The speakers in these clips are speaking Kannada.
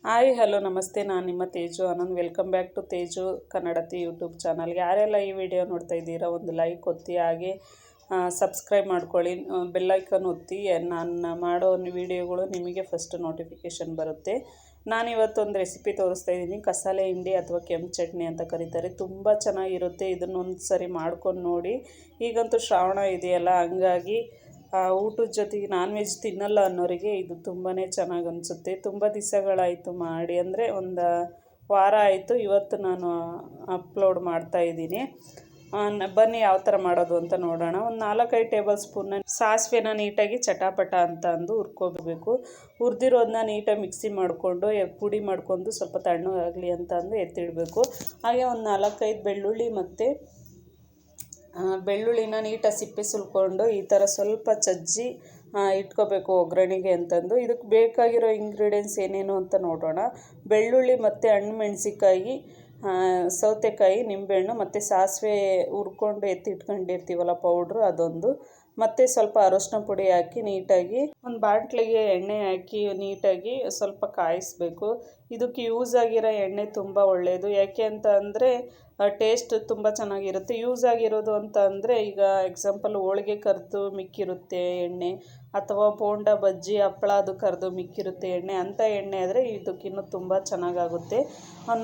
ಹಾಯ್ ಹಲೋ ನಮಸ್ತೆ, ನಾನು ನಿಮ್ಮ Teju Anand. Welcome back to Teju Kannadathi YouTube ಚಾನಲ್ಗೆ. ಯಾರೆಲ್ಲ ಈ ವಿಡಿಯೋ ನೋಡ್ತಾ ಇದ್ದೀರಾ ಒಂದು ಲೈಕ್ ಒತ್ತಿ, ಹಾಗೆ ಸಬ್ಸ್ಕ್ರೈಬ್ ಮಾಡ್ಕೊಳ್ಳಿ, ಬೆಲ್ಲೈಕನ್ ಒತ್ತಿ. ನಾನು ಮಾಡೋ ವಿಡಿಯೋಗಳು ನಿಮಗೆ ಫಸ್ಟ್ ನೋಟಿಫಿಕೇಷನ್ ಬರುತ್ತೆ. ನಾನಿವತ್ತೊಂದು ರೆಸಿಪಿ ತೋರಿಸ್ತಾ ಇದ್ದೀನಿ. ಕಸಾಲೆ ಹಿಂಡಿ ಅಥವಾ ಕೆಂಪು ಚಟ್ನಿ ಅಂತ ಕರೀತಾರೆ. ತುಂಬ ಚೆನ್ನಾಗಿರುತ್ತೆ. ಇದನ್ನೊಂದು ಸರಿ ಮಾಡ್ಕೊಂಡು ನೋಡಿ. ಈಗಂತೂ ಶ್ರಾವಣ ಇದೆಯಲ್ಲ, ಹಂಗಾಗಿ ಊಟದ ಜೊತೆಗೆ ನಾನ್ ವೆಜ್ ತಿನ್ನಲ್ಲ ಅನ್ನೋರಿಗೆ ಇದು ತುಂಬಾ ಚೆನ್ನಾಗಿ ಅನಿಸುತ್ತೆ. ತುಂಬ ದಿವಸಗಳಾಯಿತು ಮಾಡಿ, ಅಂದರೆ ಒಂದು ವಾರ ಆಯಿತು. ಇವತ್ತು ನಾನು ಅಪ್ಲೋಡ್ ಮಾಡ್ತಾಯಿದ್ದೀನಿ. ಬನ್ನಿ ಯಾವ ಥರ ಮಾಡೋದು ಅಂತ ನೋಡೋಣ. ಒಂದು 4-5 ಟೇಬಲ್ ಸ್ಪೂನ್ನ ಸಾಸಿವೆನ ನೀಟಾಗಿ ಚಟಾಪಟ ಅಂತ ಅಂದು ಹುರ್ಕೋಬೇಕು. ಹುರಿದಿರೋದನ್ನ ನೀಟಾಗಿ ಮಿಕ್ಸಿ ಮಾಡಿಕೊಂಡು ಪುಡಿ ಮಾಡ್ಕೊಂಡು ಸ್ವಲ್ಪ ತಣ್ಣಗಾಗಲಿ ಅಂತ ಅಂದು ಎತ್ತಿಡಬೇಕು. ಹಾಗೆ ಒಂದು 4-5 ಬೆಳ್ಳುಳ್ಳಿ ಮತ್ತು ಬೆಳ್ಳುಳ್ಳಿನ ನೀಟಾಗಿ ಸಿಪ್ಪೆ ಸುಲ್ಕೊಂಡು ಈ ಥರ ಸ್ವಲ್ಪ ಚಜ್ಜಿ ಇಟ್ಕೋಬೇಕು ಒಗ್ಗರಣೆಗೆ ಅಂತಂದು. ಇದಕ್ಕೆ ಬೇಕಾಗಿರೋ ಇಂಗ್ರೀಡಿಯೆಂಟ್ಸ್ ಏನೇನು ಅಂತ ನೋಡೋಣ. ಬೆಳ್ಳುಳ್ಳಿ ಮತ್ತು ಹಣ್ಣುಮೆಣ್ಸಿಕಾಯಿ, ಸೌತೆಕಾಯಿ, ನಿಂಬೆಹಣ್ಣು ಮತ್ತು ಸಾಸಿವೆ ಹುರ್ಕೊಂಡು ಎತ್ತಿಟ್ಕೊಂಡಿರ್ತೀವಲ್ಲ ಪೌಡ್ರು, ಅದೊಂದು, ಮತ್ತು ಸ್ವಲ್ಪ ಅರಶಿನ ಪುಡಿ ಹಾಕಿ ನೀಟಾಗಿ ಒಂದು ಬಾಣಲೆಗೆ ಎಣ್ಣೆ ಹಾಕಿ ನೀಟಾಗಿ ಸ್ವಲ್ಪ ಕಾಯಿಸಬೇಕು. ಇದಕ್ಕೆ ಯೂಸ್ ಆಗಿರೋ ಎಣ್ಣೆ ತುಂಬ ಒಳ್ಳೆಯದು. ಯಾಕೆ ಅಂತ ಅಂದರೆ ಟೇಸ್ಟ್ ತುಂಬ ಚೆನ್ನಾಗಿರುತ್ತೆ. ಯೂಸ್ ಆಗಿರೋದು ಅಂತ ಅಂದರೆ, ಈಗ ಎಕ್ಸಾಂಪಲ್ ಹೋಳಿಗೆ ಕರೆದು ಮಿಕ್ಕಿರುತ್ತೆ ಎಣ್ಣೆ, ಅಥವಾ ಬೋಂಡ ಬಜ್ಜಿ ಹಪ್ಪಳ ಅದು ಕರೆದು ಮಿಕ್ಕಿರುತ್ತೆ ಎಣ್ಣೆ, ಅಂಥ ಎಣ್ಣೆ ಆದರೆ ಇದಕ್ಕಿನ್ನೂ ತುಂಬ ಚೆನ್ನಾಗಾಗುತ್ತೆ.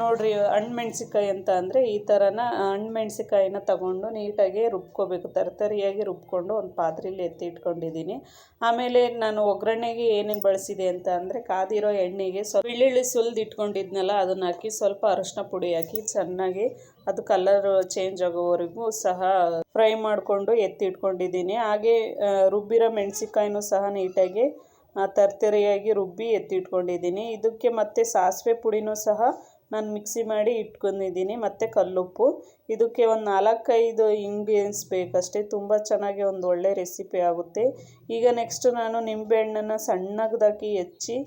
ನೋಡಿರಿ, ಹಣ್ಣುಮೆಣ್ಸಿಕಾಯಿ ಅಂತ ಅಂದರೆ ಈ ಥರನ ಹಣ್ಣುಮೆಣ್ಸಿಕಾಯಿನ ತಗೊಂಡು ನೀಟಾಗಿ ರುಬ್ಕೋಬೇಕು. ತರಿಯಾಗಿ ರುಬ್ಕೊಂಡು ಒಂದು ಪಾತ್ರೆಯಲ್ಲಿ ಎತ್ತಿ ಇಟ್ಕೊಂಡಿದ್ದೀನಿ. ಆಮೇಲೆ ನಾನು ಒಗ್ಗರಣೆಗೆ ಏನೇನು ಬಳಸಿದೆ ಅಂತ ಅಂದರೆ, ಕಾದಿರೋ ಎಣ್ಣೆಗೆ ಸ್ವಲ್ಪ ಬೆಳ್ಳುಳ್ಳಿ ಸುಲಿದು ಇಟ್ಕೊಂಡಿದ್ನಲ್ಲ ಅದನ್ನು ಹಾಕಿ, ಸ್ವಲ್ಪ ಅರಶಿನ ಪುಡಿ ಹಾಕಿ ಚೆನ್ನಾಗಿ ಅದು ಕಲರ್ ಚೇಂಜ್ ಆಗೋವರೆಗೂ ಸಹ ಫ್ರೈ ಮಾಡಿಕೊಂಡು ಎತ್ತಿ ಇಟ್ಕೊಂಡಿದ್ದೀನಿ. ಹಾಗೆ ರುಬ್ಬಿರೋ ಮೆಣಸಿಕಾಯಿನೂ ಸಹ ನೀಟಾಗಿ ತರಿಯಾಗಿ ರುಬ್ಬಿ ಎತ್ತಿಟ್ಕೊಂಡಿದ್ದೀನಿ. ಇದಕ್ಕೆ ಮತ್ತು ಸಾಸಿವೆ ಪುಡಿನೂ ಸಹ ನಾನು ಮಿಕ್ಸಿ ಮಾಡಿ ಇಟ್ಕೊಂಡಿದ್ದೀನಿ, ಮತ್ತು ಕಲ್ಲುಪ್ಪು. ಇದಕ್ಕೆ ಒಂದು 4-5 ಇಂಗ್ರೀಡಿಯೆಂಟ್ಸ್ ಬೇಕಷ್ಟೇ. ತುಂಬ ಚೆನ್ನಾಗಿ ಒಂದು ಒಳ್ಳೆ ರೆಸಿಪಿ ಆಗುತ್ತೆ. ಈಗ ನೆಕ್ಸ್ಟು ನಾನು ನಿಂಬೆಹಣ್ಣನ್ನು ಸಣ್ಣದಾಗಿ ಹೆಚ್ಚಿ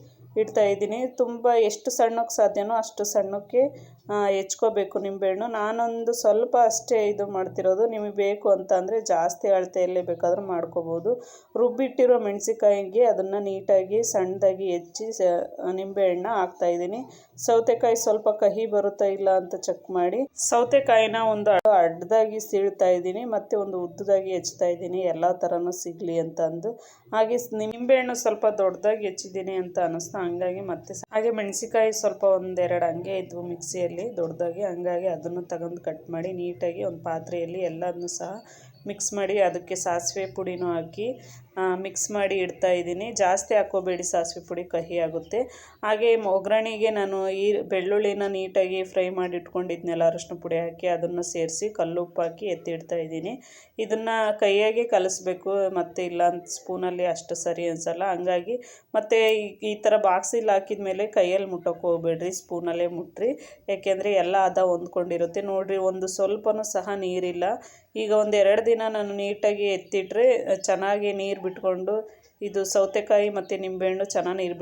ಇಡ್ತಾಯಿದ್ದೀನಿ. ತುಂಬ ಎಷ್ಟು ಸಣ್ಣಕ್ಕೆ ಸಾಧ್ಯನೋ ಅಷ್ಟು ಸಣ್ಣಕ್ಕೆ ಹೆಚ್ಕೋಬೇಕು ನಿಂಬೆಹಣ್ಣು. ನಾನೊಂದು ಸ್ವಲ್ಪ ಅಷ್ಟೇ ಇದು ಮಾಡ್ತಿರೋದು. ನಿಮಗೆ ಬೇಕು ಅಂತ ಅಂದರೆ ಜಾಸ್ತಿ ಅಳತೆಯಲ್ಲೇ ಬೇಕಾದರೂ ಮಾಡ್ಕೋಬೋದು. ರುಬ್ಬಿಟ್ಟಿರೋ ಮೆಣಸಿಕಾಯಿಗೆ ಅದನ್ನು ನೀಟಾಗಿ ಸಣ್ಣದಾಗಿ ಹೆಚ್ಚಿ ನಿಂಬೆಹಣ್ಣು ಹಾಕ್ತಾಯಿದ್ದೀನಿ. ಸೌತೆಕಾಯಿ ಸ್ವಲ್ಪ ಕಹಿ ಬರುತ್ತಾ ಇಲ್ಲ ಅಂತ ಚೆಕ್ ಮಾಡಿ ಸೌತೆಕಾಯಿನ ಒಂದು ಅಡ್ಡದಾಗಿ ಸೀಳ್ತಾ ಇದ್ದೀನಿ, ಮತ್ತು ಒಂದು ಉದ್ದದಾಗಿ ಹೆಚ್ಚ್ತಾ ಇದ್ದೀನಿ, ಎಲ್ಲ ಥರನೂ ಸಿಗಲಿ ಅಂತ ಅಂದು. ಹಾಗೆ ನಿಂಬೆಹಣ್ಣು ಸ್ವಲ್ಪ ದೊಡ್ಡದಾಗಿ ಹೆಚ್ಚಿದ್ದೀನಿ ಅಂತ ಅನ್ನಿಸ್ತಾ, ಹಂಗಾಗಿ ಹಾಗೆ ಮೆಣಸಿಕಾಯಿ ಸ್ವಲ್ಪ 1-2 ಹಂಗೆ ಇದ್ವು ಮಿಕ್ಸಿಯಲ್ಲಿ ದೊಡ್ಡದಾಗಿ, ಹಂಗಾಗಿ ಅದನ್ನು ತಗೊಂಡು ಕಟ್ ಮಾಡಿ ನೀಟಾಗಿ ಒಂದು ಪಾತ್ರೆಯಲ್ಲಿ ಎಲ್ಲದನ್ನೂ ಸಹ ಮಿಕ್ಸ್ ಮಾಡಿ, ಅದಕ್ಕೆ ಸಾಸಿವೆ ಪುಡಿನೂ ಹಾಕಿ ಮಿಕ್ಸ್ ಮಾಡಿ ಇಡ್ತಾಯಿದ್ದೀನಿ. ಜಾಸ್ತಿ ಹಾಕ್ಕೋಬೇಡಿ, ಸಾಸಿವೆ ಪುಡಿ ಕಹಿ ಆಗುತ್ತೆ. ಹಾಗೆ ಒಗ್ಗರಣೆಗೆ ನಾನು ಈ ಬೆಳ್ಳುಳ್ಳಿನ ನೀಟಾಗಿ ಫ್ರೈ ಮಾಡಿ ಇಟ್ಕೊಂಡಿದ್ನೆಲ್ಲ ಅರಶಿನ ಪುಡಿ ಹಾಕಿ ಅದನ್ನು ಸೇರಿಸಿ ಕಲ್ಲುಪ್ಪು ಹಾಕಿ ಎತ್ತಿಡ್ತಾಯಿದ್ದೀನಿ. ಇದನ್ನು ಕೈಯಾಗೆ ಕಲಿಸ್ಬೇಕು, ಮತ್ತು ಇಲ್ಲ ಸ್ಪೂನಲ್ಲಿ ಅಷ್ಟು ಸರಿ ಅನಿಸಲ್ಲ. ಹಂಗಾಗಿ ಮತ್ತು ಈ ಥರ ಬಾಕ್ಸಿಲ್ಲಿ ಹಾಕಿದ ಮೇಲೆ ಕೈಯಲ್ಲಿ ಮುಟ್ಟೋಕೆ ಹೋಗ್ಬೇಡ್ರಿ, ಸ್ಪೂನಲ್ಲೇ ಮುಟ್ರಿ. ಯಾಕೆಂದರೆ ಎಲ್ಲ ಹೊಂದ್ಕೊಂಡಿರುತ್ತೆ. ನೋಡಿರಿ, ಒಂದು ಸ್ವಲ್ಪನೂ ಸಹ ನೀರಿಲ್ಲ. ಈಗ 1-2 ದಿನ ನಾನು ನೀಟಾಗಿ ಎತ್ತಿಟ್ರೆ ಚೆನ್ನಾಗಿ ನೀರು ಬಿಟ್ಕೊಂಡು, ಇದು ಸೌತೆಕಾಯಿ ಮತ್ತು ನಿಂಬೆಹಣ್ಣು ಚೆನ್ನಾಗಿ ನೀರು